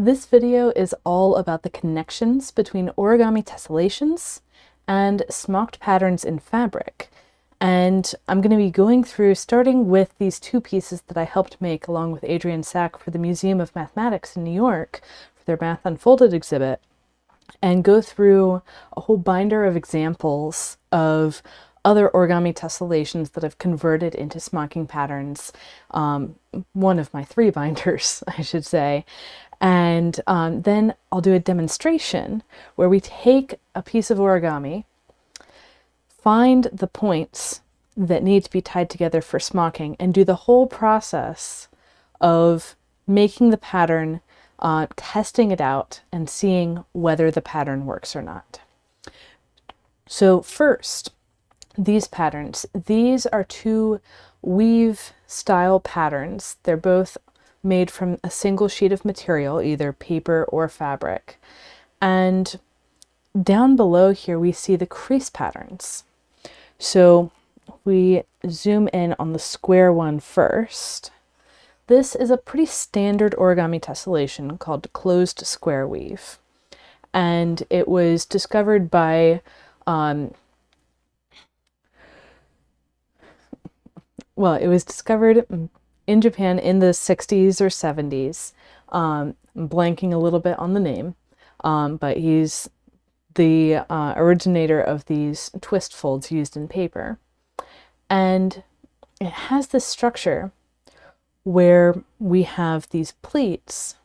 This video is all about the connections between origami tessellations and smocked patterns in fabric. And I'm going to be going through starting with these two pieces that I helped make along with Adrian Sack for the Museum of Mathematics in New York for their Math Unfolded exhibit, and go through a whole binder of examples of other origami tessellations that I've converted into smocking patterns. One of my 3 binders, I should say. And then I'll do a demonstration where we take a piece of origami, find the points that need to be tied together for smocking, and do the whole process of making the pattern, testing it out, and seeing whether the pattern works or not. So first, these patterns. These are 2 weave style patterns. They're both made from a single sheet of material, either paper or fabric. And down below here, we see the crease patterns. So we zoom in on the square one first. This is a pretty standard origami tessellation called closed square weave. And it was discovered by it was discovered in Japan in the 60s or 70s. I'm blanking a little bit on the name, but he's the originator of these twist folds used in paper. And it has this structure where we have these pleats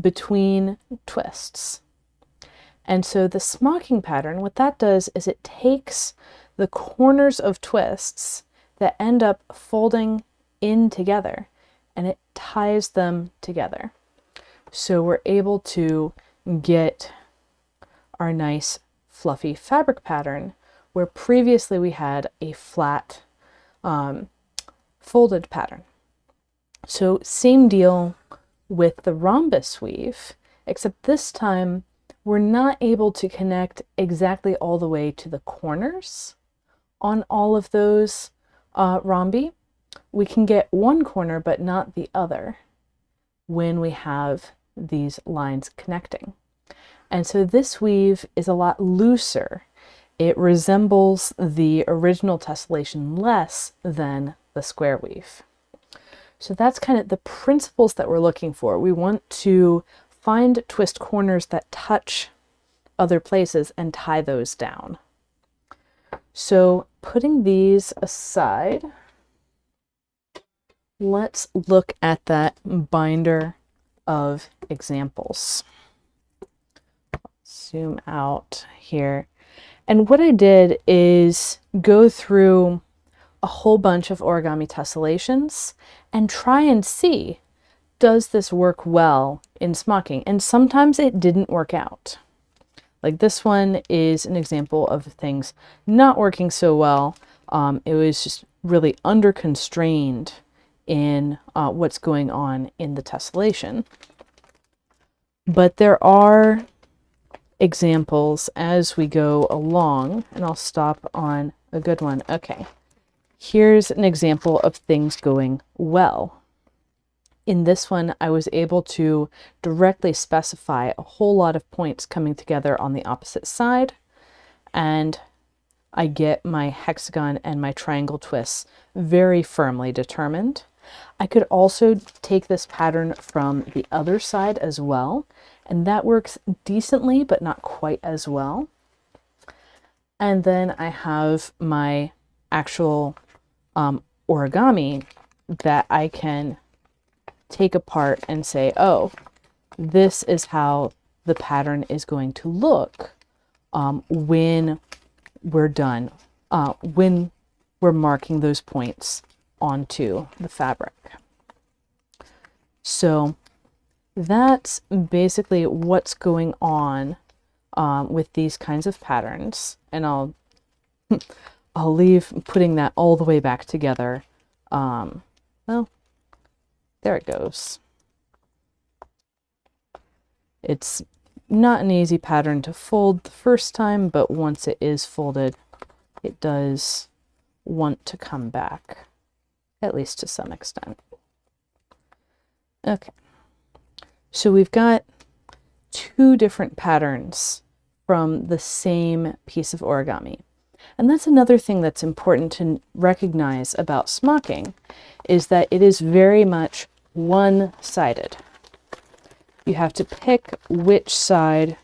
between twists. And so the smocking pattern, what that does is it takes the corners of twists that end up folding in together and it ties them together. So we're able to get our nice fluffy fabric pattern where previously we had a flat folded pattern. So same deal with the rhombus weave, except this time we're not able to connect exactly all the way to the corners on all of those rhombi. We can get one corner but not the other when we have these lines connecting. And so this weave is a lot looser. It resembles the original tessellation less than the square weave. So that's kind of the principles that we're looking for. We want to find twist corners that touch other places and tie those down. So putting these aside, let's look at that binder of examples. Zoom out here. And what I did is go through a whole bunch of origami tessellations and try and see, does this work well in smocking? And sometimes it didn't work out. Like this one is an example of things not working so well. It was just really under-constrained in what's going on in the tessellation. But there are examples as we go along, and I'll stop on a good one. Okay, here's an example of things going well. In this one, I was able to directly specify a whole lot of points coming together on the opposite side, and I get my hexagon and my triangle twists very firmly determined. I could also take this pattern from the other side as well, and that works decently, but not quite as well. And then I have my actual origami that I can take apart and say, oh, this is how the pattern is going to look when we're done, when we're marking those points onto the fabric. So that's basically what's going on with these kinds of patterns. And I'll leave putting that all the way back together. Well, there it goes. It's not an easy pattern to fold the first time, but once it is folded, it does want to come back, at least to some extent. Okay. So we've got two different patterns from the same piece of origami. And that's another thing that's important to recognize about smocking, is that it is very much one-sided. You have to pick which side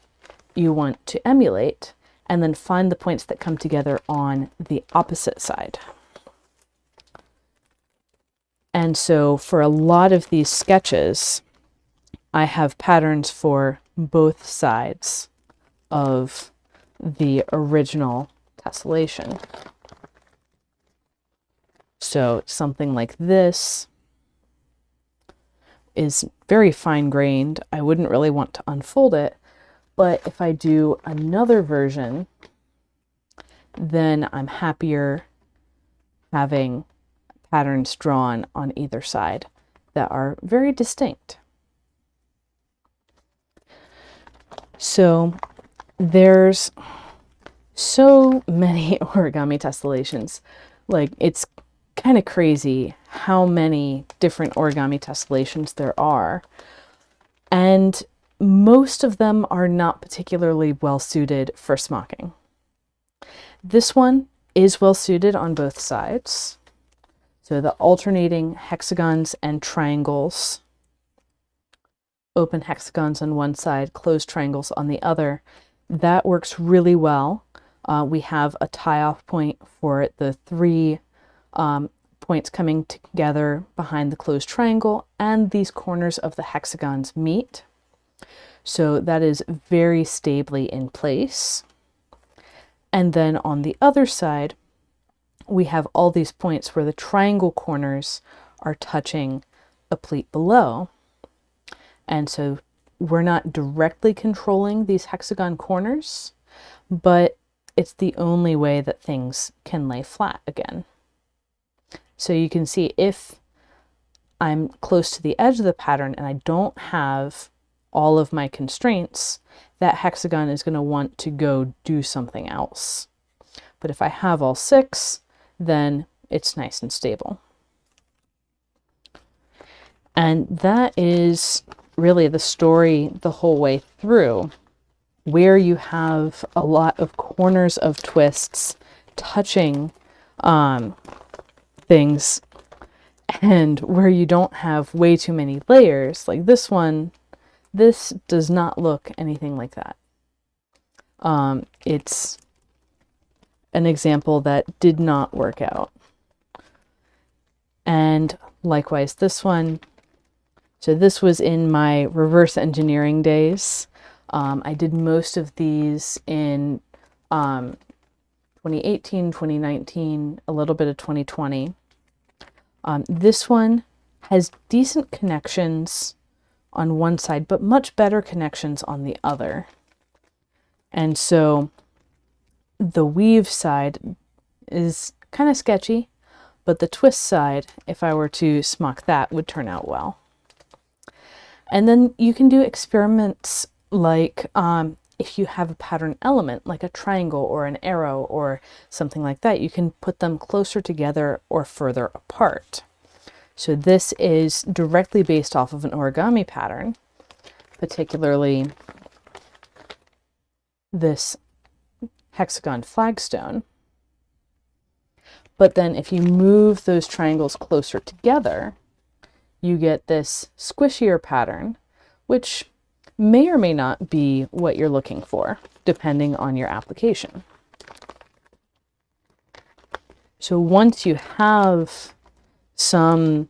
you want to emulate and then find the points that come together on the opposite side. And so for a lot of these sketches, I have patterns for both sides of the original tessellation. So something like this is very fine-grained. I wouldn't really want to unfold it, but if I do another version, then I'm happier having patterns drawn on either side that are very distinct. So there's so many origami tessellations. Like, it's kind of crazy how many different origami tessellations there are. And most of them are not particularly well suited for smocking. This one is well suited on both sides. So the alternating hexagons and triangles, open hexagons on one side, closed triangles on the other, that works really well. We have a tie-off point for the three points coming together behind the closed triangle, and these corners of the hexagons meet. So that is very stably in place. And then on the other side, we have all these points where the triangle corners are touching a pleat below. And so we're not directly controlling these hexagon corners, but it's the only way that things can lay flat again. So you can see if I'm close to the edge of the pattern and I don't have all of my constraints, that hexagon is going to want to go do something else. But if I have all six, then it's nice and stable. And that is really the story the whole way through, where you have a lot of corners of twists touching things, and where you don't have way too many layers. Like this one, this does not look anything like that. It's an example that did not work out. And likewise, this one. So this was in my reverse engineering days. I did most of these in 2018, 2019, a little bit of 2020. This one has decent connections on one side, but much better connections on the other. And so the weave side is kind of sketchy, but the twist side, if I were to smock that, would turn out well. And then you can do experiments like if you have a pattern element, like a triangle or an arrow or something like that, you can put them closer together or further apart. So this is directly based off of an origami pattern, particularly this hexagon flagstone. But then if you move those triangles closer together, you get this squishier pattern, which may or may not be what you're looking for, depending on your application. So once you have some,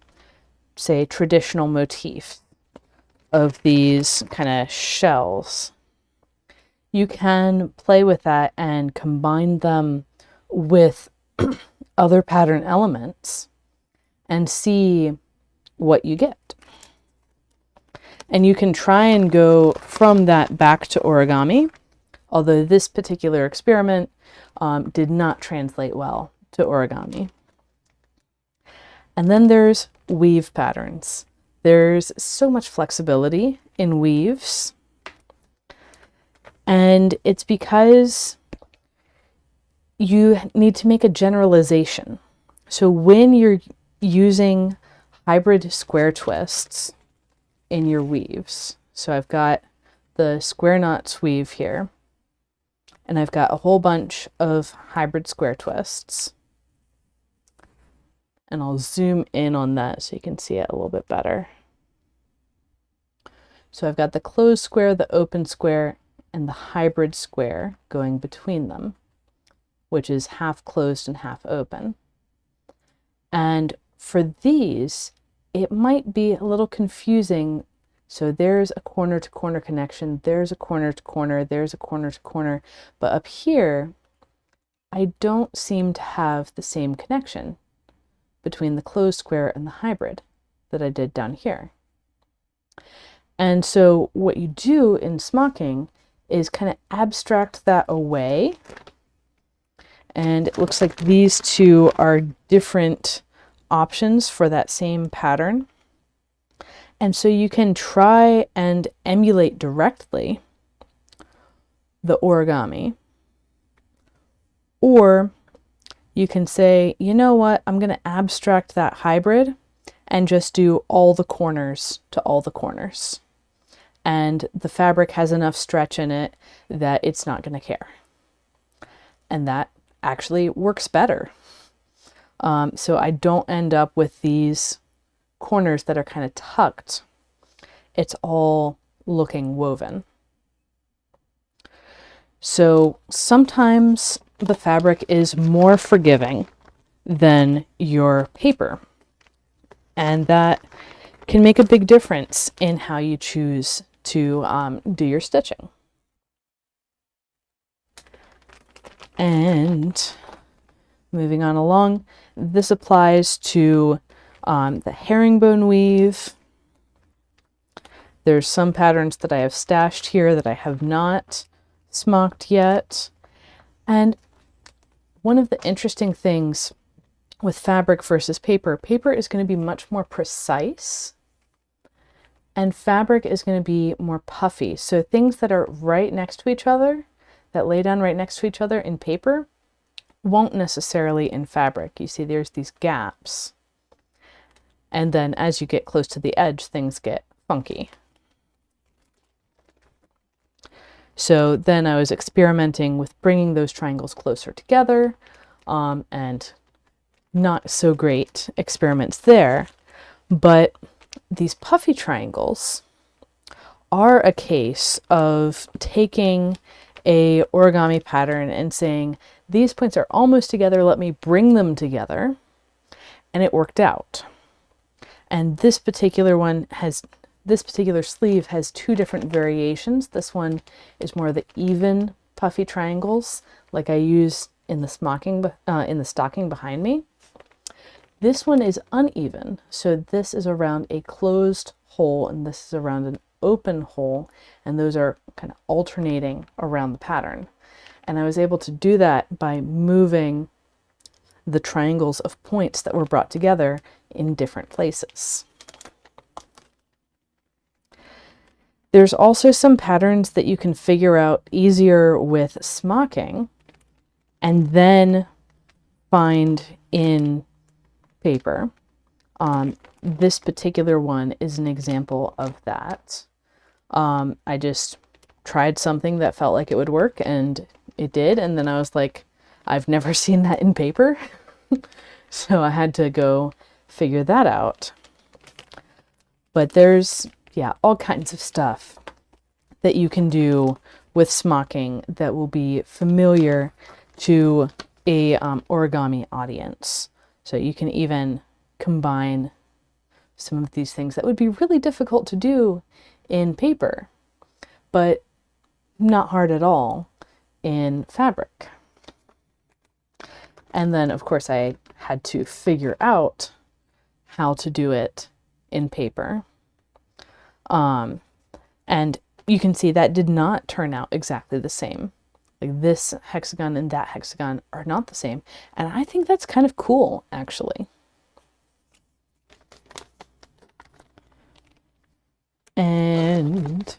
say, traditional motif of these kind of shells, you can play with that and combine them with other pattern elements and see what you get. And you can try and go from that back to origami, although this particular experiment did not translate well to origami. And then there's weave patterns. There's so much flexibility in weaves, and it's because you need to make a generalization. So when you're using hybrid square twists in your weaves, So I've got the square knot weave here, and I've got a whole bunch of hybrid square twists. And I'll zoom in on that so you can see it a little bit better. So I've got the closed square, the open square, and the hybrid square going between them, which is half closed and half open. And for these, it might be a little confusing. So there's a corner-to-corner connection, there's a corner-to-corner, there's a corner-to-corner, but up here, I don't seem to have the same connection between the closed square and the hybrid that I did down here. And so what you do in smocking is kind of abstract that away. And it looks like these two are different options for that same pattern. And so you can try and emulate directly the origami, or you can say, you know what, I'm going to abstract that hybrid and just do all the corners to all the corners. And the fabric has enough stretch in it that it's not going to care. And that actually works better. So I don't end up with these corners that are kind of tucked. It's all looking woven. So sometimes the fabric is more forgiving than your paper, and that can make a big difference in how you choose to do your stitching. And moving on along, this applies to the herringbone weave. There's some patterns that I have stashed here that I have not smocked yet. And one of the interesting things with fabric versus paper, paper is going to be much more precise and fabric is going to be more puffy. So things that are right next to each other, that lay down right next to each other in paper, won't necessarily in fabric. You see there's these gaps. And then as you get close to the edge, things get funky. So then I was experimenting with bringing those triangles closer together, and not so great experiments there. But these puffy triangles are a case of taking a origami pattern and saying, these points are almost together, let me bring them together. And it worked out. And this particular sleeve has two different variations. This one is more the even puffy triangles, like I used in the stocking behind me. This one is uneven, so this is around a closed hole and this is around an open hole, and those are kind of alternating around the pattern. And I was able to do that by moving the triangles of points that were brought together in different places. There's also some patterns that you can figure out easier with smocking and then find in paper. This particular one is an example of that. I just tried something that felt like it would work and it did, and then I was like, I've never seen that in paper. So I had to go figure that out. But there's, yeah, all kinds of stuff that you can do with smocking that will be familiar to a origami audience. So you can even combine some of these things that would be really difficult to do in paper, but not hard at all in fabric. And then, of course, I had to figure out how to do it in paper. And you can see that did not turn out exactly the same. Like this hexagon and that hexagon are not the same. And I think that's kind of cool, actually. And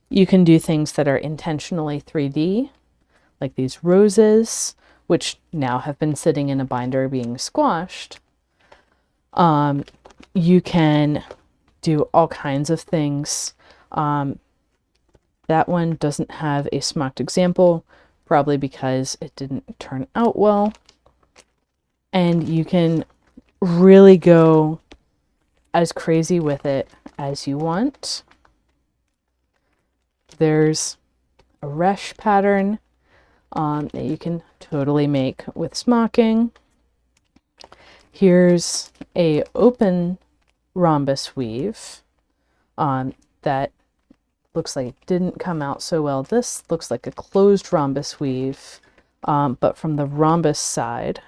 you can do things that are intentionally 3D, like these roses, which now have been sitting in a binder being squashed. You can do all kinds of things That one doesn't have a smocked example, probably because it didn't turn out well. And you can really go as crazy with it as you want. There's a resh pattern that you can totally make with smocking. Here's a open rhombus weave that looks like it didn't come out so well. This looks like a closed rhombus weave, but from the rhombus side,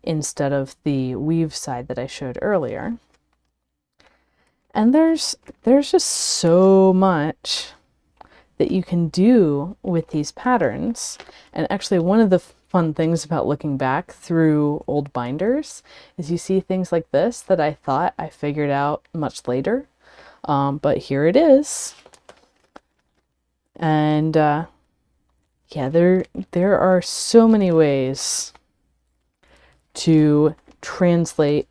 instead of the weave side that I showed earlier. And there's just so much that you can do with these patterns. And actually, one of the fun things about looking back through old binders is you see things like this that I thought I figured out much later. But here it is. And yeah, there are so many ways to translate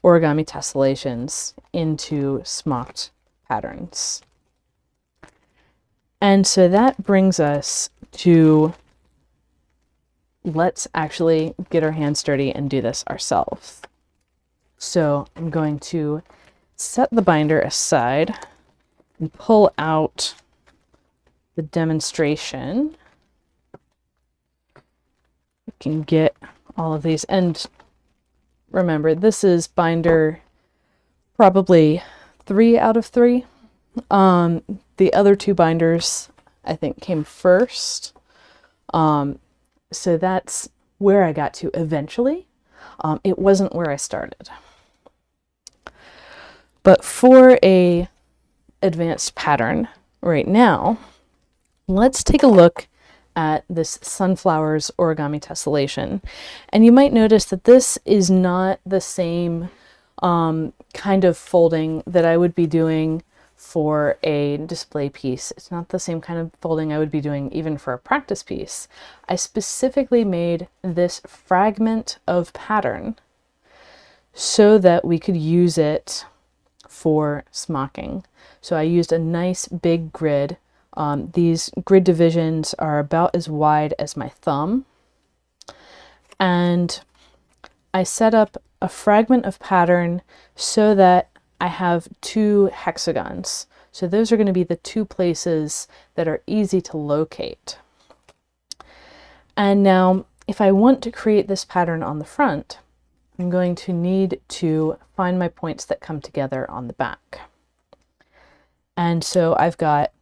origami tessellations into smocked patterns. And so that brings us to, let's actually get our hands dirty and do this ourselves. So I'm going to set the binder aside and pull out the demonstration. We can get all of these, and remember, this is binder probably 3 out of 3. The other 2 binders I think came first. So that's where I got to eventually. It wasn't where I started. But for a advanced pattern right now, let's take a look at this Sunflowers Origami Tessellation. And you might notice that this is not the same kind of folding that I would be doing for a display piece. It's not the same kind of folding I would be doing even for a practice piece. I specifically made this fragment of pattern so that we could use it for smocking. So I used a nice big grid. These grid divisions are about as wide as my thumb. And I set up a fragment of pattern so that I have 2 hexagons. So those are going to be the 2 places that are easy to locate. And now, if I want to create this pattern on the front, I'm going to need to find my points that come together on the back. And so I've got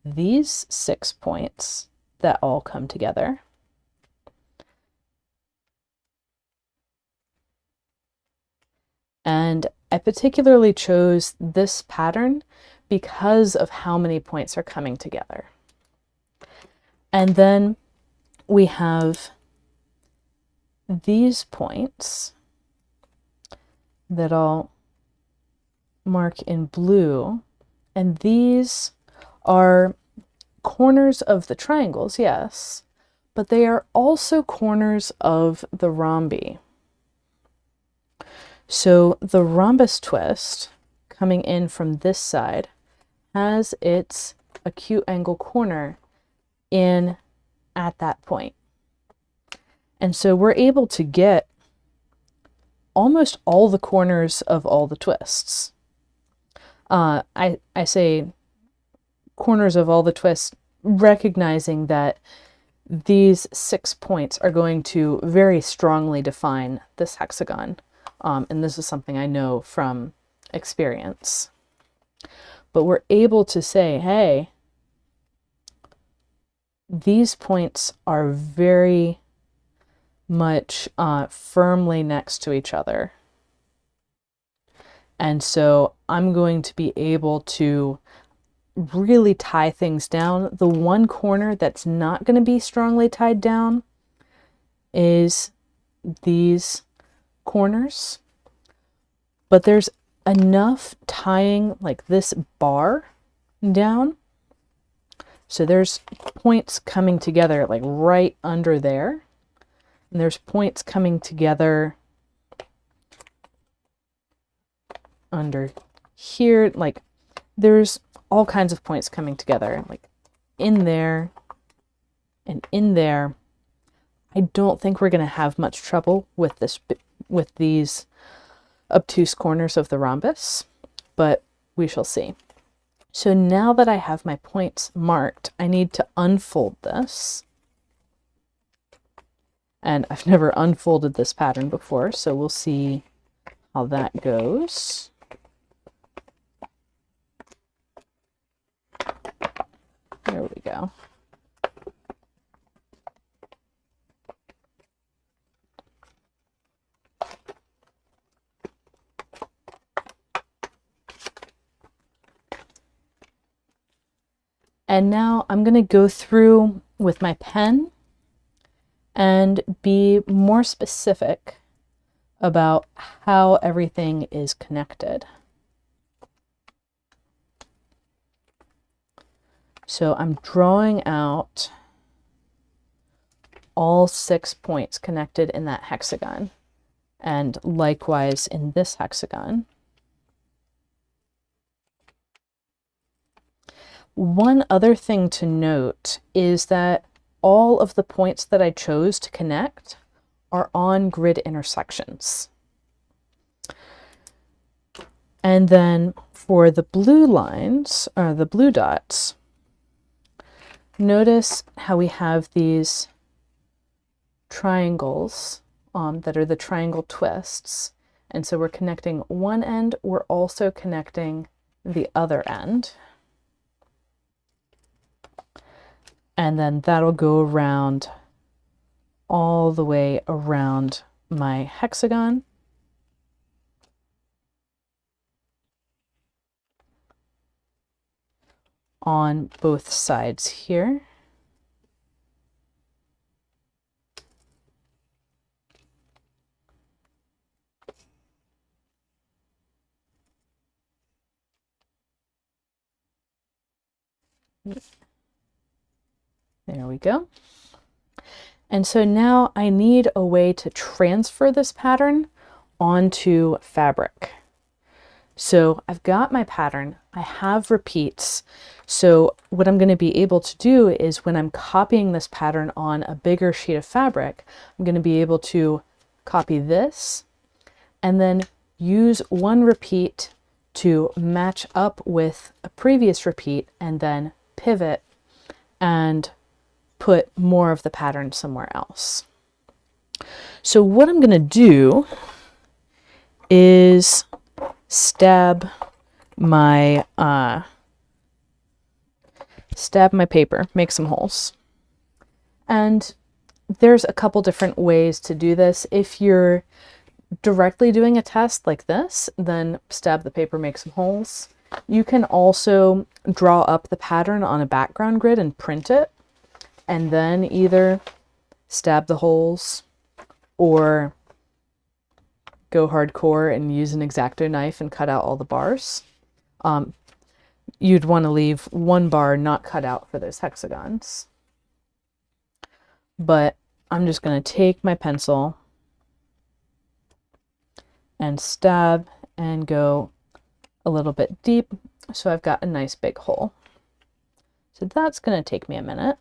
these 6 points that all come together. And I particularly chose this pattern because of how many points are coming together. And then we have these points that I'll mark in blue, and these are corners of the triangles, yes, but they are also corners of the rhombi. So the rhombus twist coming in from this side has its acute angle corner in at that point. And so we're able to get almost all the corners of all the twists. I say corners of all the twists, recognizing that these 6 points are going to very strongly define this hexagon. And this is something I know from experience. But we're able to say, hey, these points are very much firmly next to each other. And so I'm going to be able to really tie things down. The one corner that's not going to be strongly tied down is these corners, but there's enough tying like this bar down, so there's points coming together like right under there, and there's points coming together under here, like there's all kinds of points coming together, like in there and in there. I don't think we're going to have much trouble with this, with these obtuse corners of the rhombus, but we shall see. So now that I have my points marked, I need to unfold this. And I've never unfolded this pattern before, so we'll see how that goes. There we go. And now I'm going to go through with my pen and be more specific about how everything is connected. So I'm drawing out all 6 points connected in that hexagon, and likewise in this hexagon. One other thing to note is that all of the points that I chose to connect are on grid intersections. And then for the blue lines, or the blue dots, notice how we have these triangles that are the triangle twists. And so we're connecting one end, we're also connecting the other end. And then that'll go around all the way around my hexagon. On both sides here. There we go. And so now I need a way to transfer this pattern onto fabric. So I've got my pattern, I have repeats. So what I'm going to be able to do is when I'm copying this pattern on a bigger sheet of fabric, I'm going to be able to copy this and then use one repeat to match up with a previous repeat and then pivot and put more of the pattern somewhere else. So what I'm going to do is stab my paper, make some holes. And there's a couple different ways to do this. If you're directly doing a test like this, then stab the paper, make some holes. You can also draw up the pattern on a background grid and print it, and then either stab the holes or go hardcore and use an X-Acto knife and cut out all the bars. You'd want to leave one bar not cut out for those hexagons. But I'm just going to take my pencil and stab and go a little bit deep, so I've got a nice big hole. So that's going to take me a minute.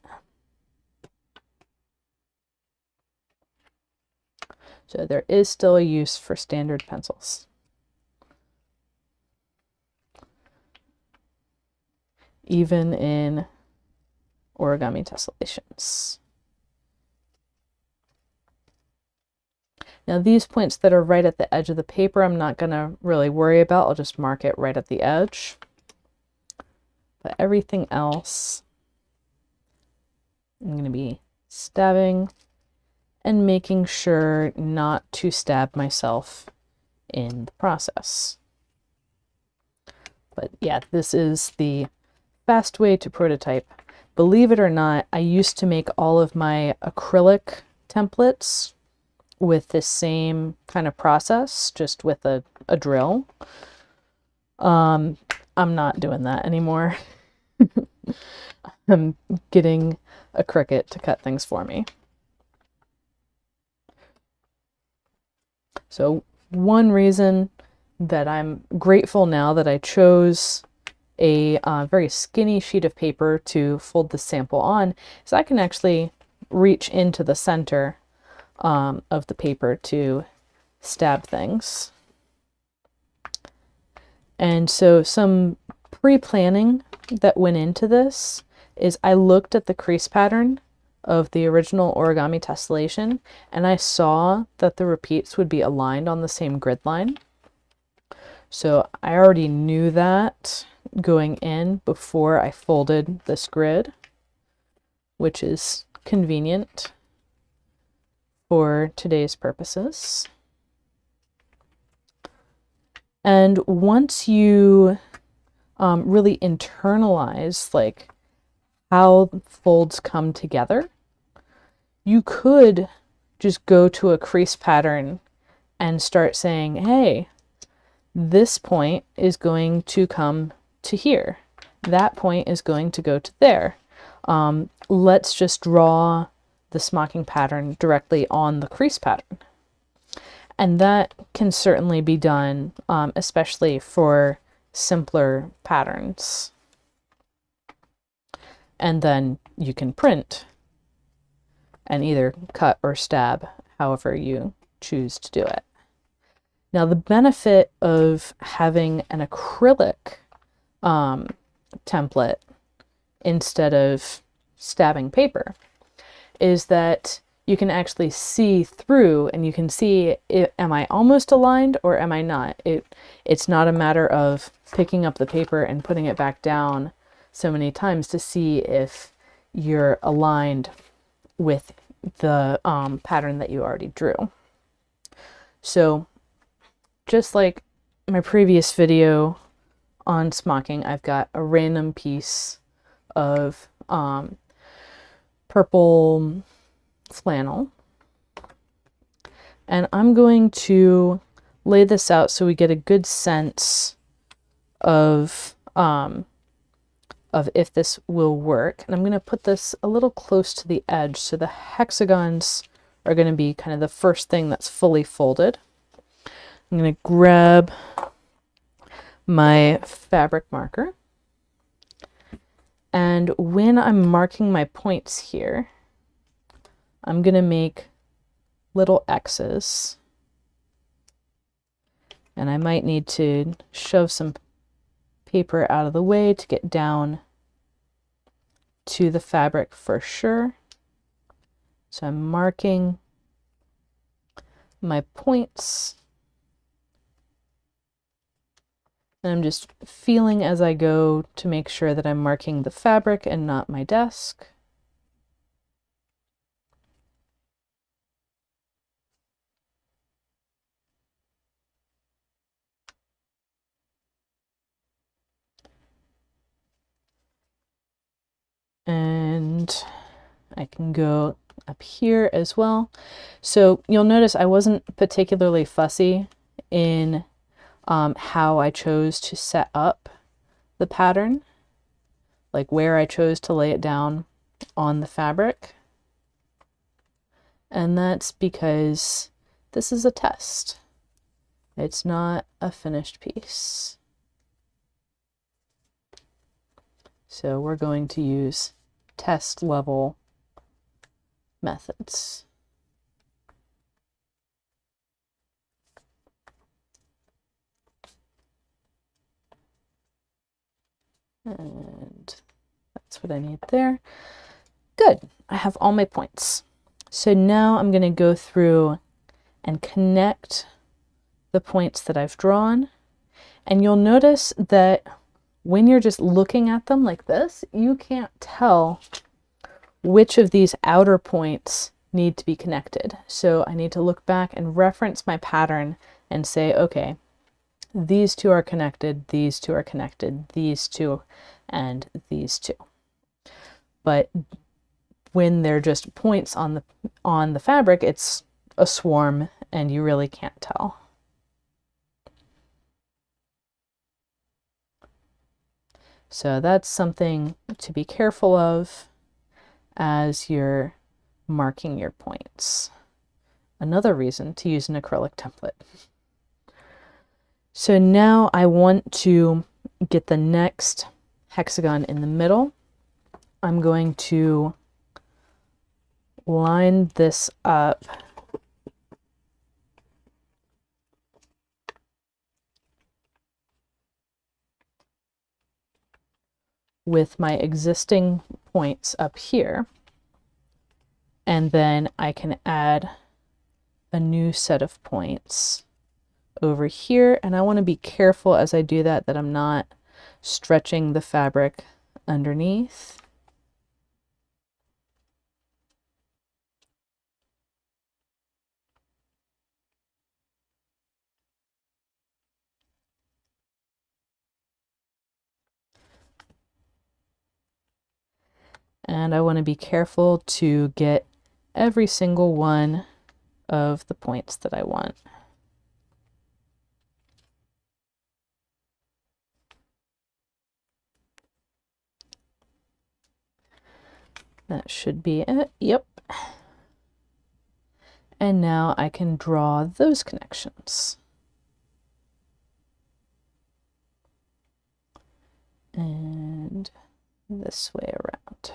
So there is still a use for standard pencils. Even in Origami Tessellations. Now these points that are right at the edge of the paper, I'm not going to really worry about. I'll just mark it right at the edge. But everything else, I'm going to be stabbing and making sure not to stab myself in the process. But yeah, this is the fast way to prototype. Believe it or not, I used to make all of my acrylic templates with this same kind of process, just with a drill. I'm not doing that anymore. I'm getting a Cricut to cut things for me. So one reason that I'm grateful now that I chose a very skinny sheet of paper to fold the sample on, is I can actually reach into the center of the paper to stab things. And so some pre-planning that went into this is I looked at the crease pattern of the original Origami Tessellation, and I saw that the repeats would be aligned on the same grid line. So I already knew that going in before I folded this grid, which is convenient for today's purposes. And once you really internalize like how folds come together, you could just go to a crease pattern and start saying, hey, this point is going to come to here. That point is going to go to there. Let's just draw the smocking pattern directly on the crease pattern. And that can certainly be done, especially for simpler patterns. And then you can print and either cut or stab, however you choose to do it. Now, the benefit of having an acrylic template instead of stabbing paper is that you can actually see through and you can see, am I almost aligned or am I not? It's not a matter of picking up the paper and putting it back down so many times to see if you're aligned with the pattern that you already drew. So just like my previous video on smocking, I've got a random piece of purple flannel, and I'm going to lay this out so we get a good sense of if this will work. And I'm going to put this a little close to the edge so the hexagons are going to be kind of the first thing that's fully folded. I'm going to grab my fabric marker, and when I'm marking my points here, I'm going to make little X's, and I might need to shove some paper out of the way to get down to the fabric for sure. So I'm marking my points, and I'm just feeling as I go to make sure that I'm marking the fabric and not my desk. And I can go up here as well. So you'll notice I wasn't particularly fussy in how I chose to set up the pattern, like where I chose to lay it down on the fabric. And that's because this is a test. It's not a finished piece. So we're going to use test level methods. And that's what I need there. Good, I have all my points. So now I'm going to go through and connect the points that I've drawn. And you'll notice that when you're just looking at them like this, you can't tell which of these outer points need to be connected. So I need to look back and reference my pattern and say, okay, these two are connected, these two are connected, these two, and these two. But when they're just points on the fabric, it's a swarm and you really can't tell. So that's something to be careful of as you're marking your points. Another reason to use an acrylic template. So now I want to get the next hexagon in the middle. I'm going to line this up with my existing points up here, and then I can add a new set of points over here, and I want to be careful as I do that I'm not stretching the fabric underneath. And I want to be careful to get every single one of the points that I want. That should be it. Yep. And now I can draw those connections. And this way around.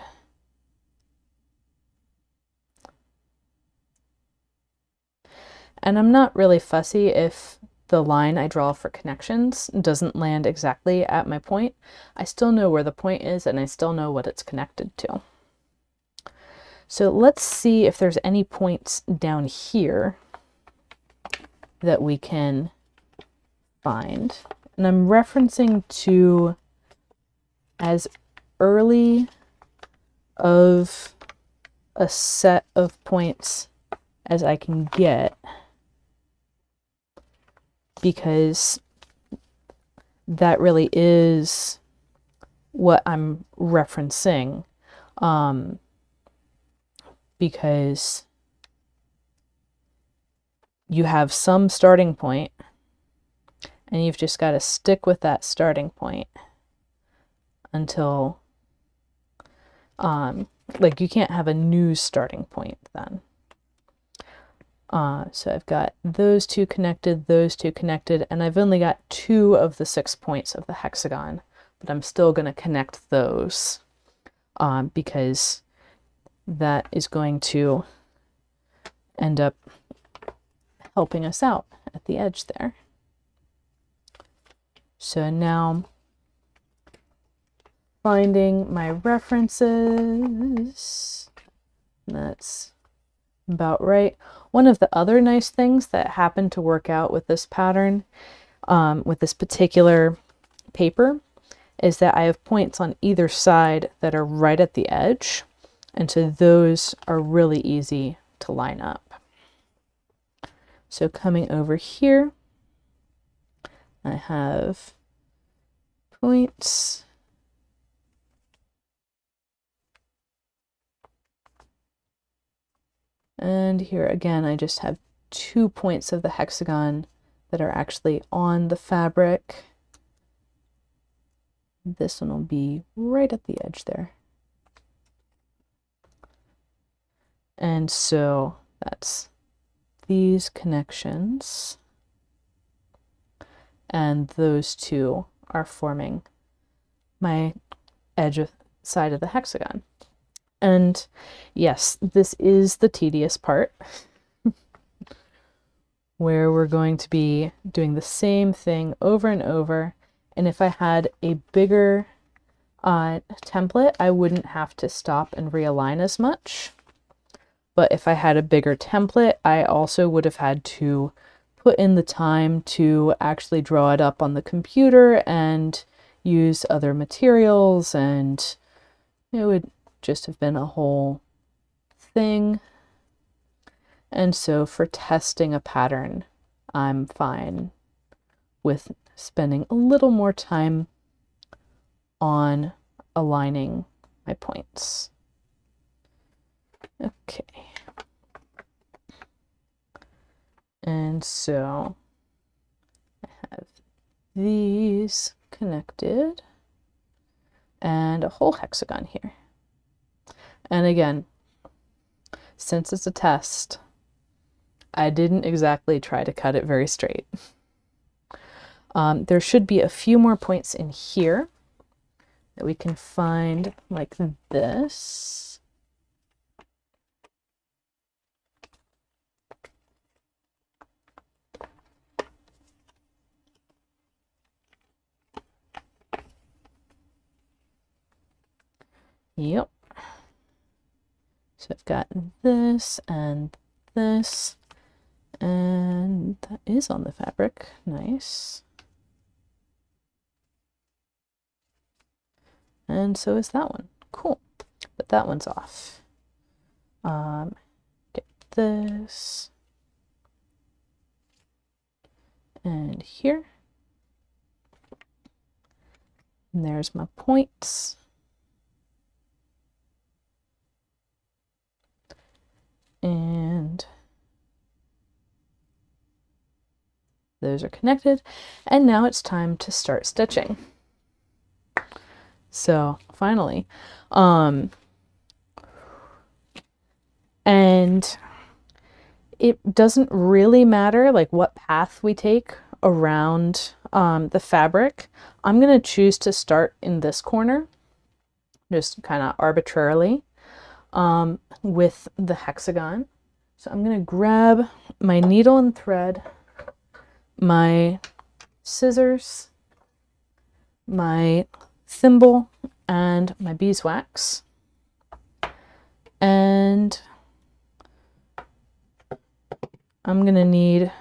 And I'm not really fussy if the line I draw for connections doesn't land exactly at my point. I still know where the point is and I still know what it's connected to. So let's see if there's any points down here that we can find. And I'm referencing to as early of a set of points as I can get, because that really is what I'm referencing. Because you have some starting point and you've just got to stick with that starting point until like you can't have a new starting point then. So I've got those two connected, and I've only got 2 of the 6 points of the hexagon, but I'm still going to connect those because that is going to end up helping us out at the edge there. So now finding my references, that's about right. One of the other nice things that happened to work out with this pattern, with this particular paper, is that I have points on either side that are right at the edge. And so those are really easy to line up. So coming over here, I have points. And here again, I just have 2 points of the hexagon that are actually on the fabric. This one will be right at the edge there. And so that's these connections, and those 2 are forming my edge side of the hexagon. And yes, this is the tedious part where we're going to be doing the same thing over and over. And if I had a bigger template, I wouldn't have to stop and realign as much. But if I had a bigger template, I also would have had to put in the time to actually draw it up on the computer and use other materials, and it would just have been a whole thing. And so for testing a pattern, I'm fine with spending a little more time on aligning my points. Okay. And so I have these connected and a whole hexagon here. And again, since it's a test, I didn't exactly try to cut it very straight. There should be a few more points in here that we can find like this. Yep. So I've got this, and that is on the fabric. Nice. And so is that one. Cool. But that one's off. Get this. And here. And there's my points. And those are connected. And now it's time to start stitching. So finally, and it doesn't really matter like what path we take around the fabric. I'm going to choose to start in this corner, just kind of arbitrarily, with the hexagon. So I'm going to grab my needle and thread, my scissors, my thimble, and my beeswax, and I'm going to need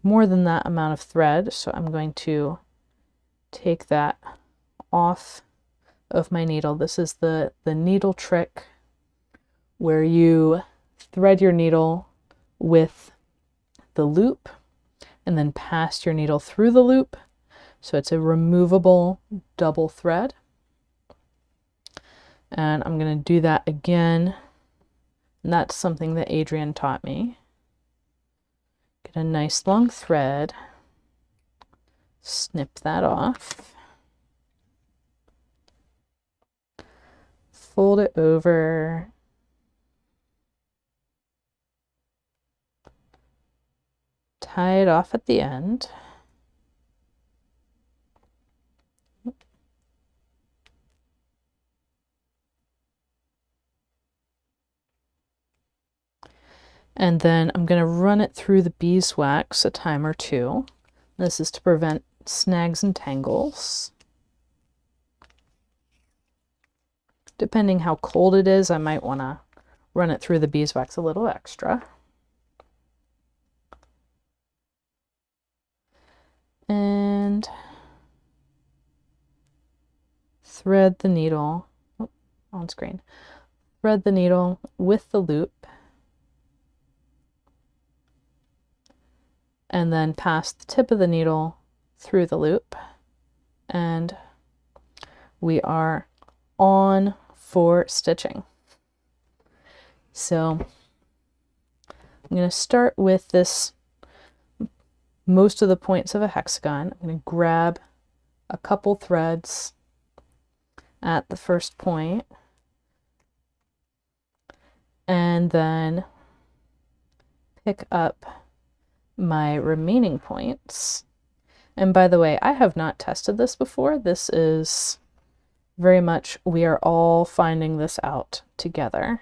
more than that amount of thread, so I'm going to take that off of my needle. This is the needle trick where you thread your needle with the loop and then pass your needle through the loop. So it's a removable double thread. And I'm going to do that again. And that's something that Adrian taught me. Get a nice long thread, snip that off, fold it over, tie it off at the end. And then I'm going to run it through the beeswax a time or two. This is to prevent snags and tangles. Depending how cold it is, I might want to run it through the beeswax a little extra. And thread the needle, on screen, thread the needle with the loop, and then pass the tip of the needle through the loop, and we are on for stitching. So I'm going to start with this, most of the points of a hexagon. I'm going to grab a couple threads at the first point, and then pick up my remaining points. And by the way, I have not tested this before. This is very much, we are all finding this out together.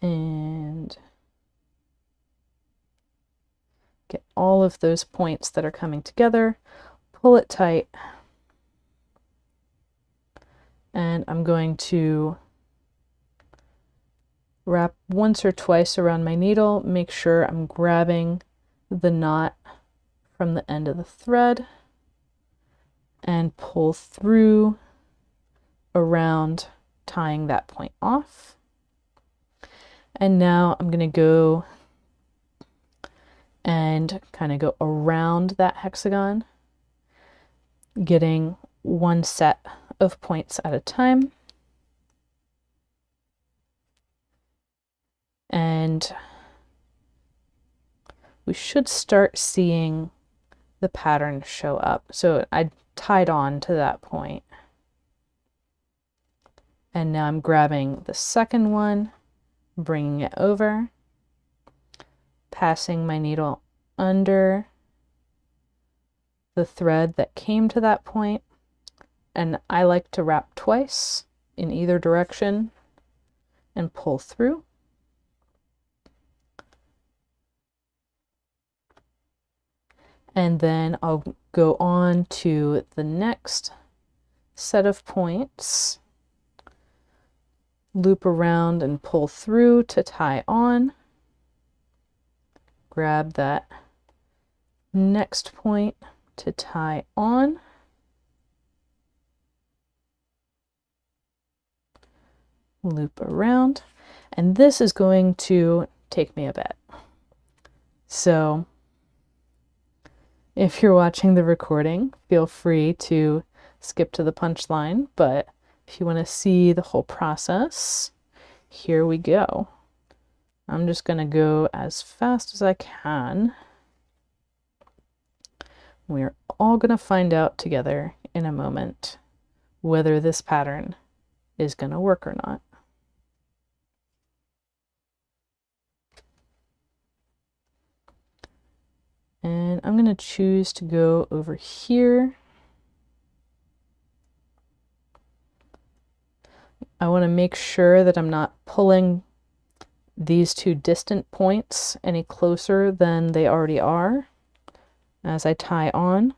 And get all of those points that are coming together, pull it tight, and I'm going to wrap once or twice around my needle, make sure I'm grabbing the knot from the end of the thread, and pull through around, tying that point off. And now I'm going to go and kind of go around that hexagon, getting one set of points at a time. And we should start seeing the pattern show up. So I tied on to that point. And now I'm grabbing the second one, bringing it over, passing my needle under the thread that came to that point, and I like to wrap twice in either direction and pull through. And then I'll go on to the next set of points, loop around and pull through to tie on, grab that next point to tie on, loop around, and this is going to take me a bit. So if you're watching the recording, feel free to skip to the punchline, but if you want to see the whole process, here we go. I'm just going to go as fast as I can. We're all going to find out together in a moment whether this pattern is going to work or not. And I'm going to choose to go over here. I want to make sure that I'm not pulling these two distant points any closer than they already are as I tie on.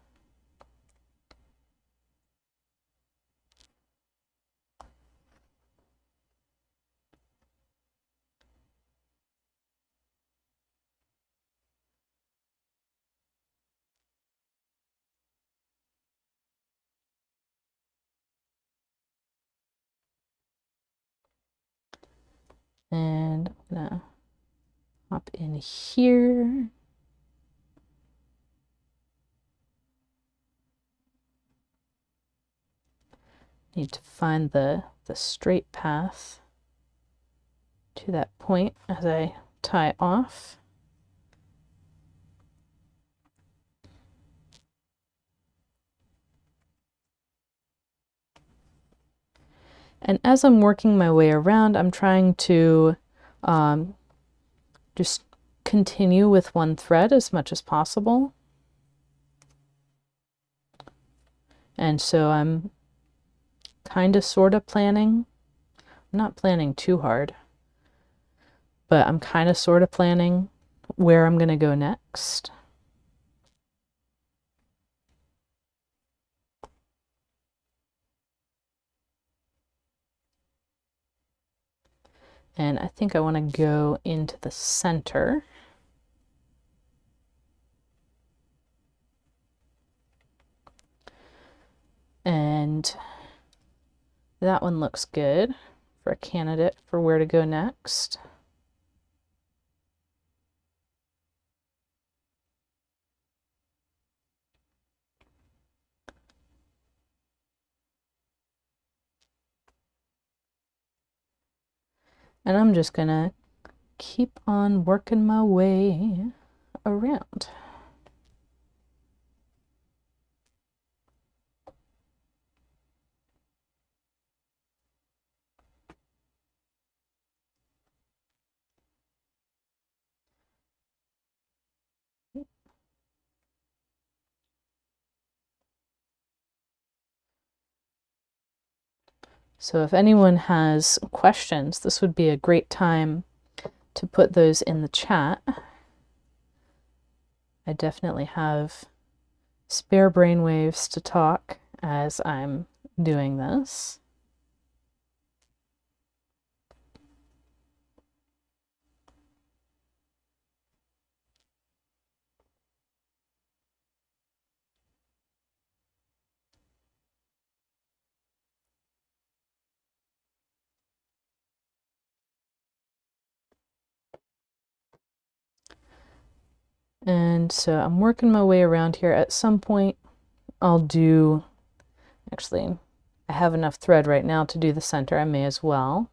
And I'm gonna hop in here. Need to find the straight path to that point as I tie off. And as I'm working my way around, I'm trying to just continue with one thread as much as possible. And so I'm kind of sort of planning. I'm not planning too hard, but I'm kind of sort of planning where I'm going to go next. And I think I want to go into the center. And that one looks good for a candidate for where to go next. And I'm just gonna keep on working my way around. So if anyone has questions, this would be a great time to put those in the chat. I definitely have spare brainwaves to talk as I'm doing this. And so I'm working my way around here. At some point I'll do, actually I have enough thread right now to do the center. I may as well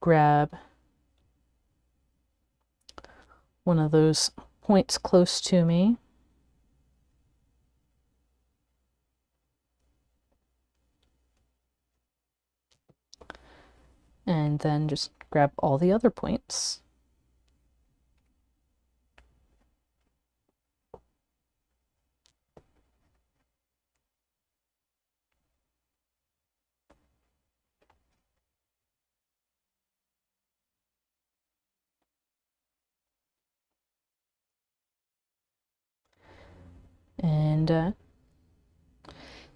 grab one of those points close to me. And then just grab all the other points. And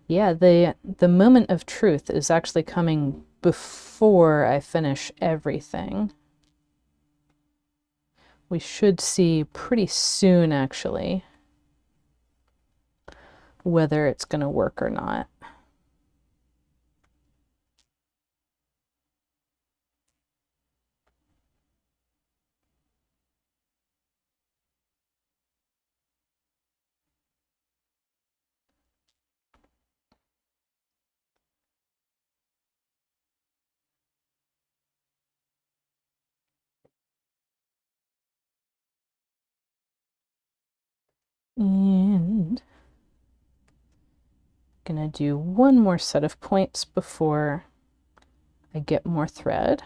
yeah, the moment of truth is actually coming before I finish everything. We should see pretty soon, actually, whether it's going to work or not. And gonna do one more set of points before I get more thread.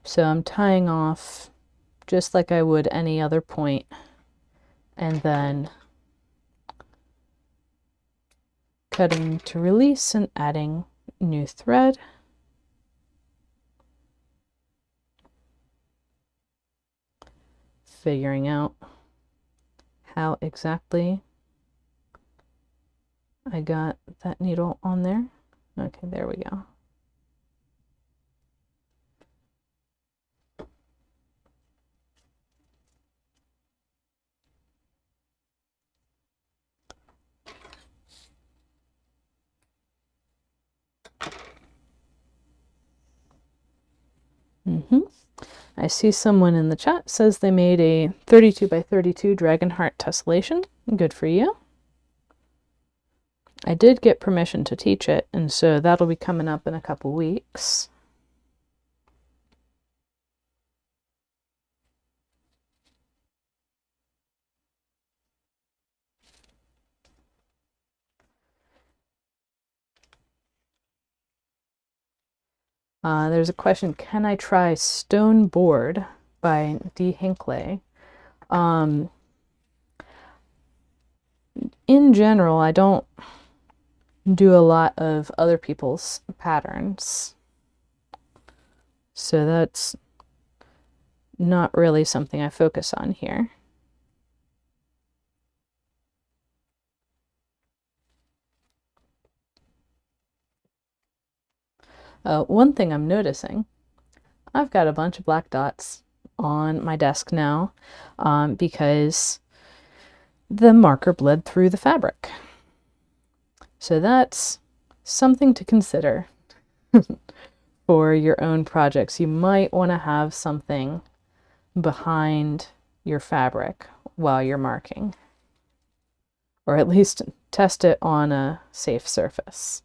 So I'm tying off just like I would any other point, and then cutting to release and adding new thread. Figuring out how exactly I got that needle on there. Okay, there we go. I see someone in the chat says they made a 32 by 32 dragon heart tessellation. Good for you. I did get permission to teach it, and so that'll be coming up in a couple weeks. There's a question, can I try Stone Board by D. Hinckley? In general, I don't do a lot of other people's patterns, so that's not really something I focus on here. One thing I'm noticing, I've got a bunch of black dots on my desk now because the marker bled through the fabric. So that's something to consider for your own projects. You might want to have something behind your fabric while you're marking, or at least test it on a safe surface.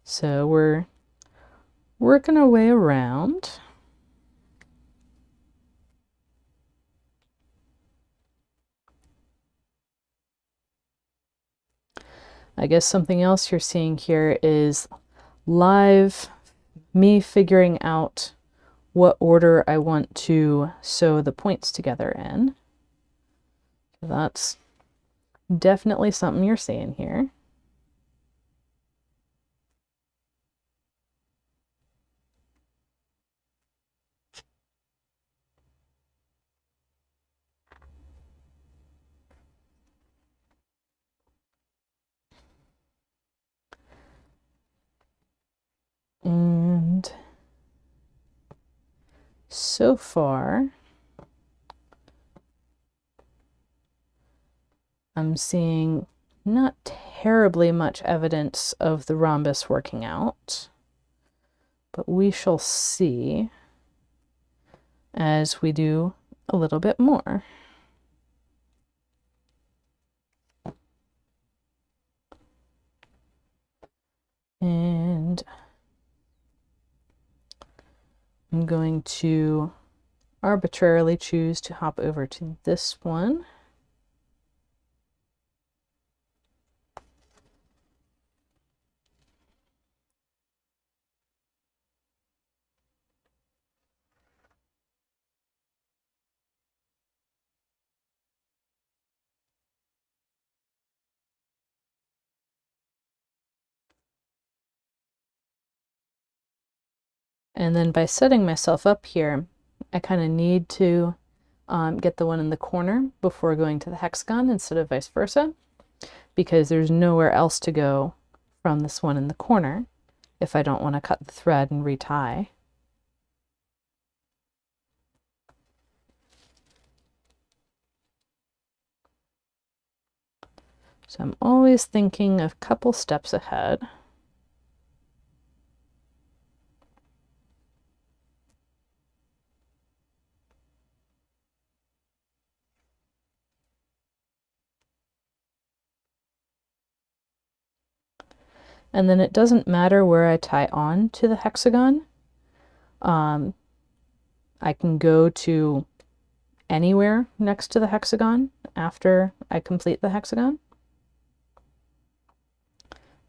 So we're working our way around. I guess something else you're seeing here is live me figuring out what order I want to sew the points together in. So that's definitely something you're seeing here. And so far, I'm seeing not terribly much evidence of the rhombus working out, but we shall see as we do a little bit more. And I'm going to arbitrarily choose to hop over to this one. And then by setting myself up here, I kind of need to get the one in the corner before going to the hexagon instead of vice versa, because there's nowhere else to go from this one in the corner if I don't want to cut the thread and retie. So I'm always thinking a couple steps ahead. And then it doesn't matter where I tie on to the hexagon. I can go to anywhere next to the hexagon after I complete the hexagon.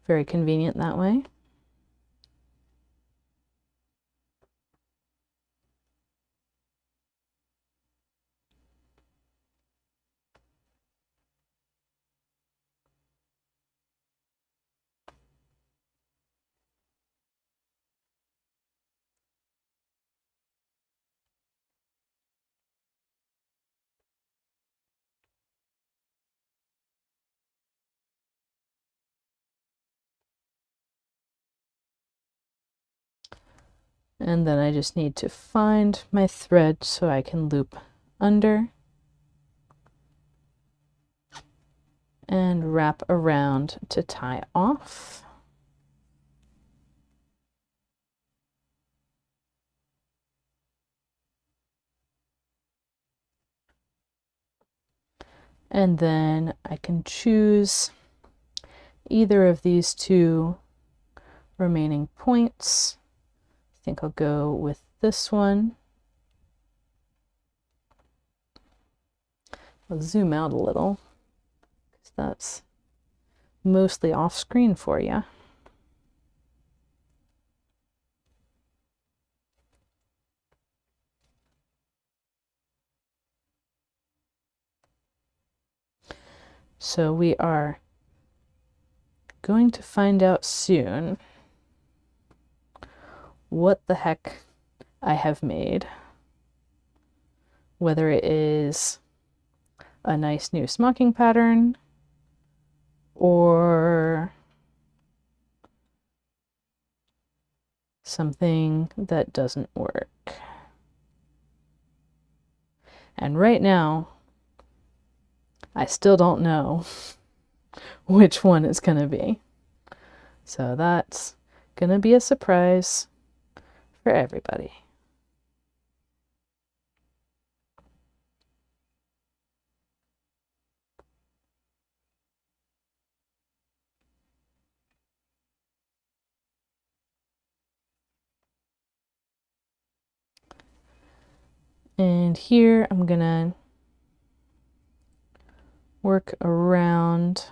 Very convenient that way. And then I just need to find my thread so I can loop under and wrap around to tie off. And then I can choose either of these two remaining points. I think I'll go with this one. I'll zoom out a little because that's mostly off screen for you. So we are going to find out soon what the heck I have made. Whether it is a nice new smocking pattern or something that doesn't work. And right now, I still don't know which one it's going to be. So that's going to be a surprise for everybody. And here I'm going to work around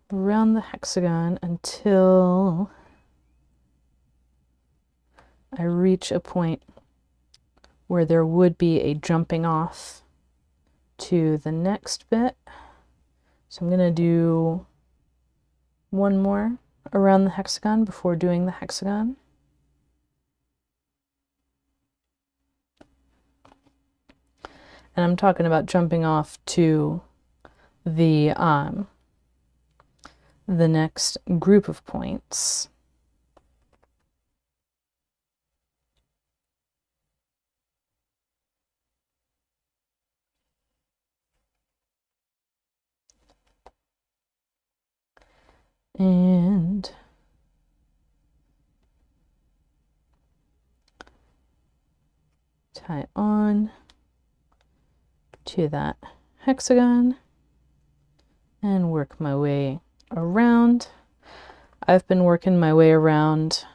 the hexagon until I reach a point where there would be a jumping off to the next bit. So I'm going to do one more around the hexagon before doing the hexagon. And I'm talking about jumping off to the next group of points. and tie on to that hexagon and work my way around. I've been working my way around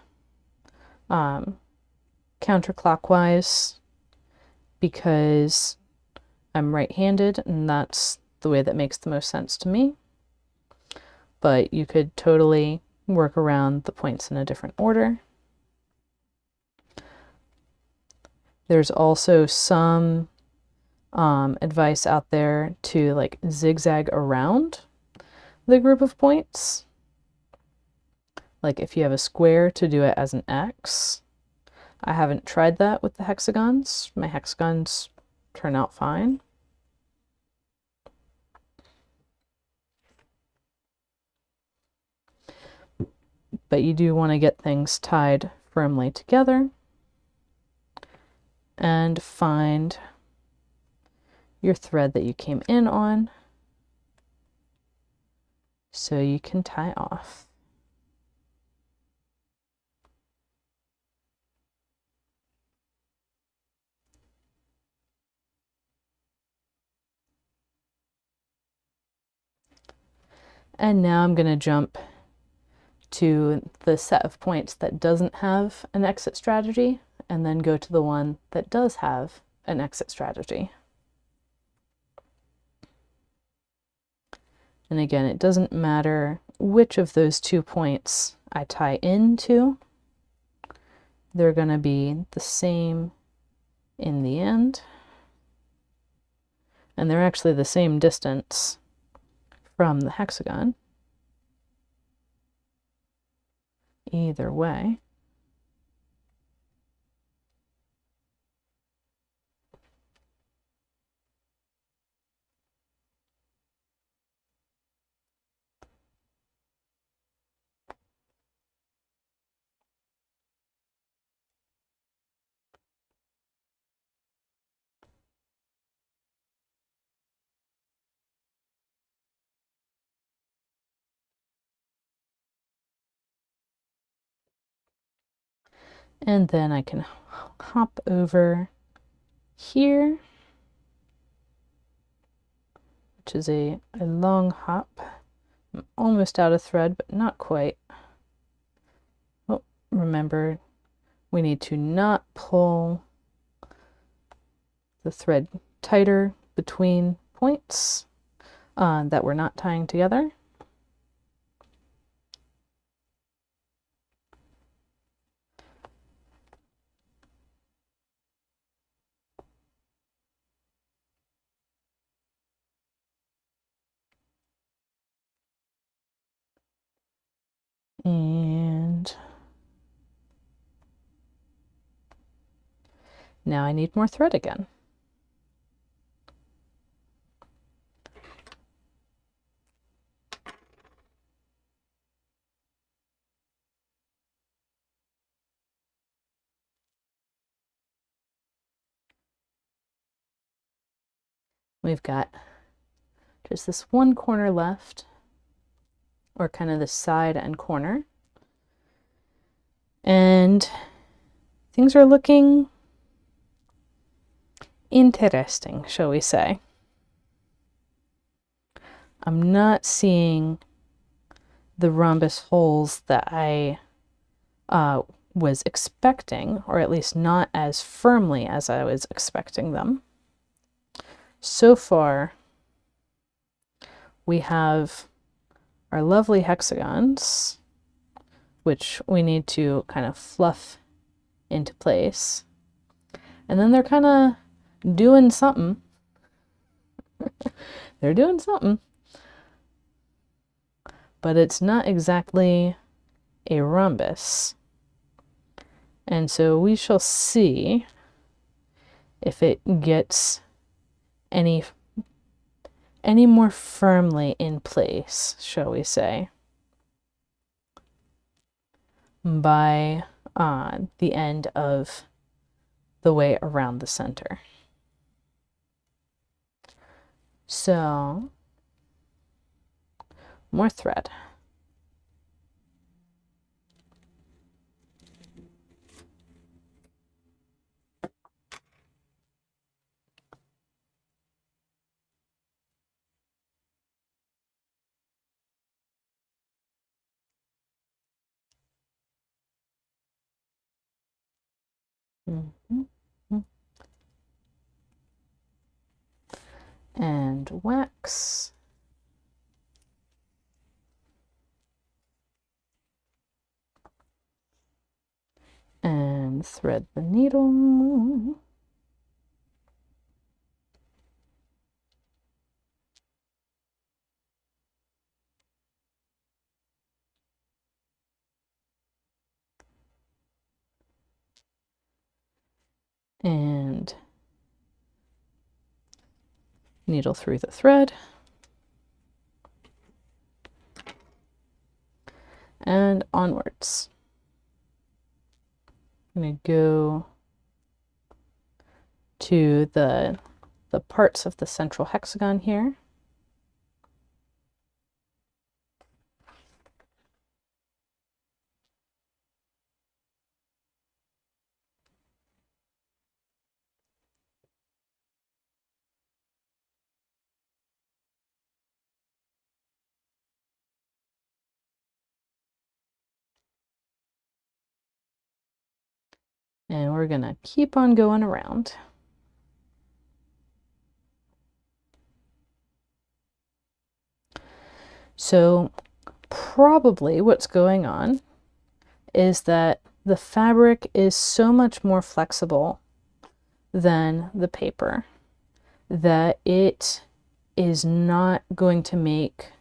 counterclockwise because I'm right-handed and that's the way that makes the most sense to me. But you could totally work around the points in a different order. There's also some advice out there to like zigzag around the group of points. Like if you have a square, to do it as an X. I haven't tried that with the hexagons. My hexagons turn out fine. But you do want to get things tied firmly together and find your thread that you came in on so you can tie off. And now I'm going to jump to the set of points that doesn't have an exit strategy and then go to the one that does have an exit strategy. And again, it doesn't matter which of those 2 points I tie into. They're going to be the same in the end. And they're actually the same distance from the hexagon. Either way. And then I can hop over here, which is a long hop. I'm almost out of thread, but not quite. Oh, remember, we need to not pull the thread tighter between points that we're not tying together. And now I need more thread again. We've got just this one corner left, or kind of the side and corner. And things are looking interesting, shall we say. I'm not seeing the rhombus holes that I was expecting, or at least not as firmly as I was expecting them. So far, we have our lovely hexagons, which we need to kind of fluff into place. And then they're kind of doing something. They're doing something. But it's not exactly a rhombus. And so we shall see if it gets any more firmly in place, shall we say, by the end of the way around the center. So, more thread. Mhm. And wax. And thread the needle. And needle through the thread. And onwards. I'm going to go to the parts of the central hexagon here. And we're going to keep on going around. So probably what's going on is that the fabric is so much more flexible than the paper that it is not going to make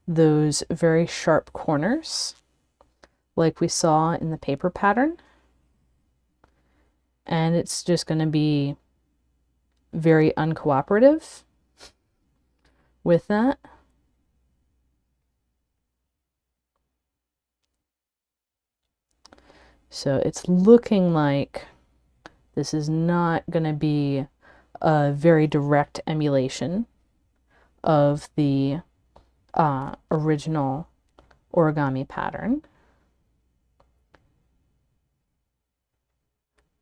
those very sharp corners like we saw in the paper pattern. And it's just going to be very uncooperative with that. So it's looking like this is not going to be a very direct emulation of the original origami pattern.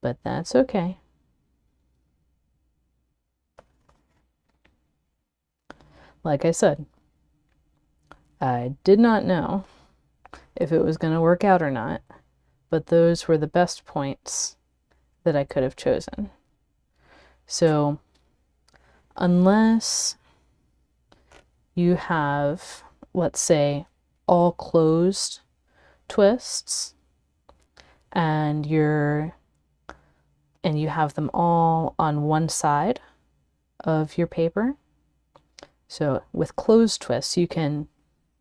But that's okay. Like I said, I did not know if it was going to work out or not, but those were the best points that I could have chosen. So unless you have, let's say, all closed twists and you have them all on one side of your paper. So with closed twists, you can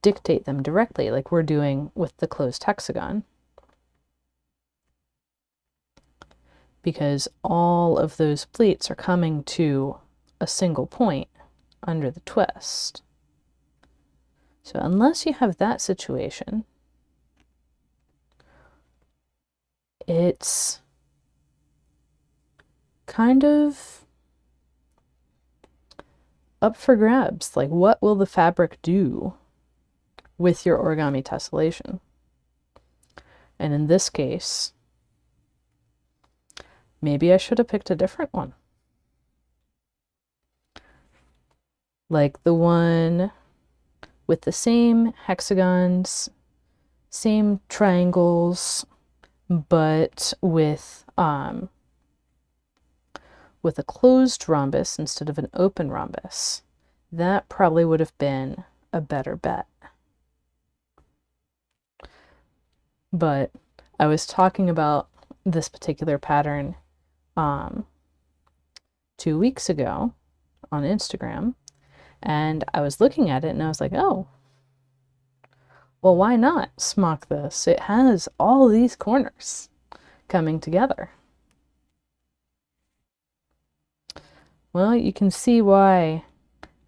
dictate them directly like we're doing with the closed hexagon, because all of those pleats are coming to a single point under the twist. So unless you have that situation, it's kind of up for grabs. Like, what will the fabric do with your origami tessellation? And in this case, maybe I should have picked a different one. Like the one with the same hexagons, same triangles, but with a closed rhombus instead of an open rhombus. That probably would have been a better bet. But I was talking about this particular pattern 2 weeks ago on Instagram, and I was looking at it and I was like, oh, well, why not smock this? It has all these corners coming together. Well, you can see why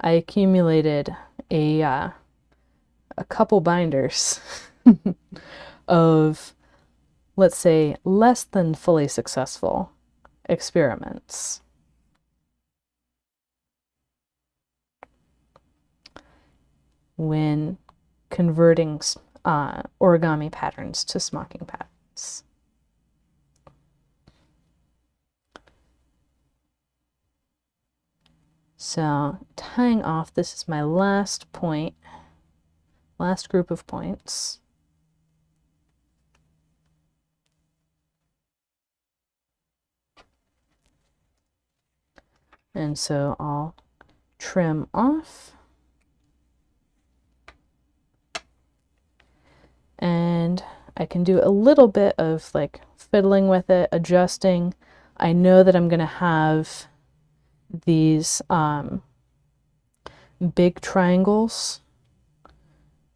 I accumulated a couple binders of, let's say, less than fully successful experiments. When converting origami patterns to smocking patterns. So tying off, this is my last point, last group of points. And so I'll trim off. And I can do a little bit of like fiddling with it, adjusting. I know that I'm going to have these big triangles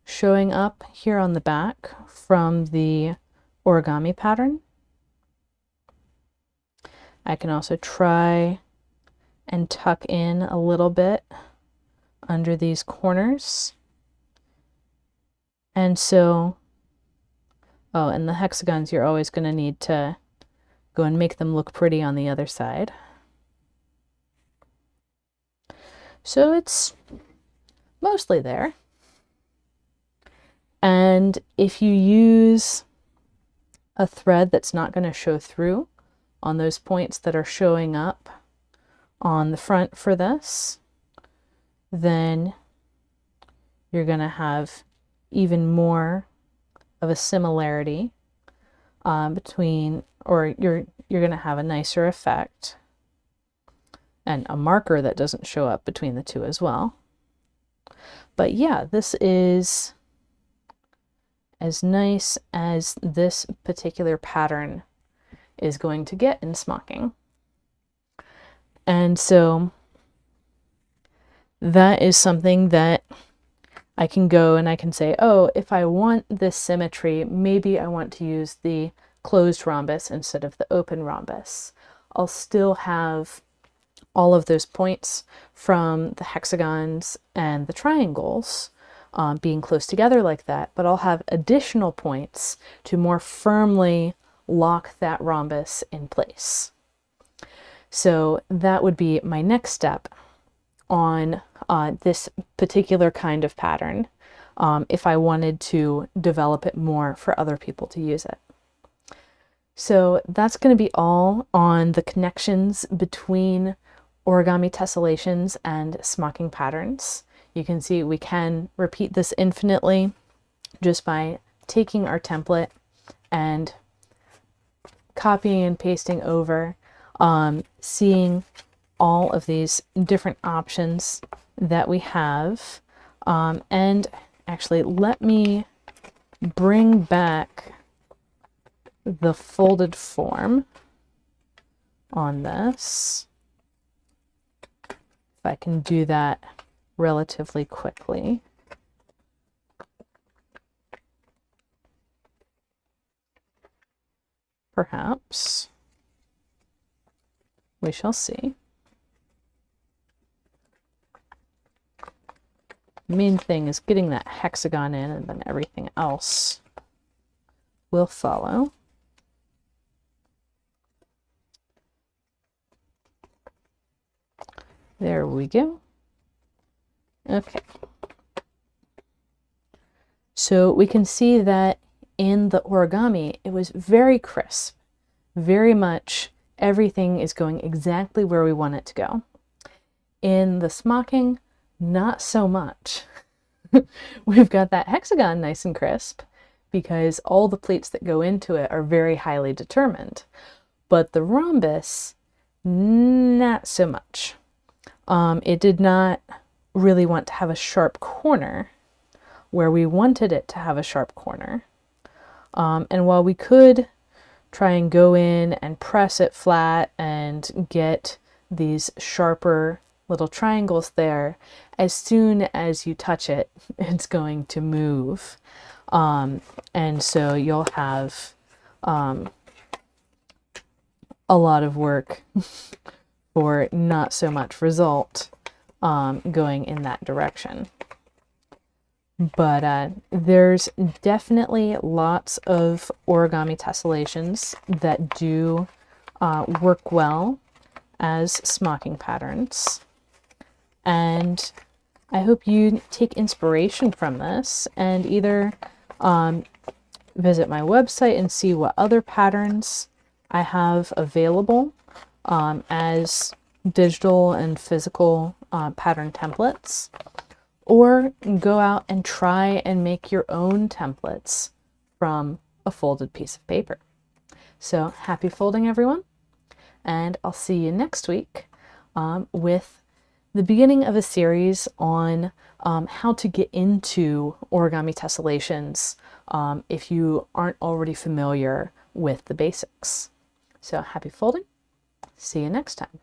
showing up here on the back from the origami pattern. I can also try and tuck in a little bit under these corners. And so, oh, and the hexagons, you're always going to need to go and make them look pretty on the other side. So it's mostly there. And if you use a thread that's not going to show through on those points that are showing up on the front for this, then you're going to have even more of a similarity between, or you're going to have a nicer effect and a marker that doesn't show up between the two as well. But yeah, this is as nice as this particular pattern is going to get in smocking. And so that is something that I can go and I can say, oh, if I want this symmetry, maybe I want to use the closed rhombus instead of the open rhombus. I'll still have all of those points from the hexagons and the triangles being close together like that, but I'll have additional points to more firmly lock that rhombus in place. So that would be my next step on this particular kind of pattern if I wanted to develop it more for other people to use it. So that's going to be all on the connections between origami tessellations and smocking patterns. You can see we can repeat this infinitely just by taking our template and copying and pasting over, seeing all of these different options that we have. And actually, let me bring back the folded form on this. If I can do that relatively quickly. Perhaps. We shall see. The main thing is getting that hexagon in, and then everything else will follow. There we go. Okay. So we can see that in the origami, it was very crisp, very much everything is going exactly where we want it to go. In the smocking, not so much. We've got that hexagon nice and crisp because all the pleats that go into it are very highly determined, but the rhombus, not so much. It did not really want to have a sharp corner where we wanted it to have a sharp corner. And while we could try and go in and press it flat and get these sharper little triangles there, as soon as you touch it, it's going to move. And so you'll have a lot of work for not so much result going in that direction. But there's definitely lots of origami tessellations that do work well as smocking patterns. And I hope you take inspiration from this and either visit my website and see what other patterns I have available as digital and physical pattern templates, or go out and try and make your own templates from a folded piece of paper. So happy folding, everyone, and I'll see you next week with the beginning of a series on how to get into origami tessellations if you aren't already familiar with the basics. So happy folding. See you next time.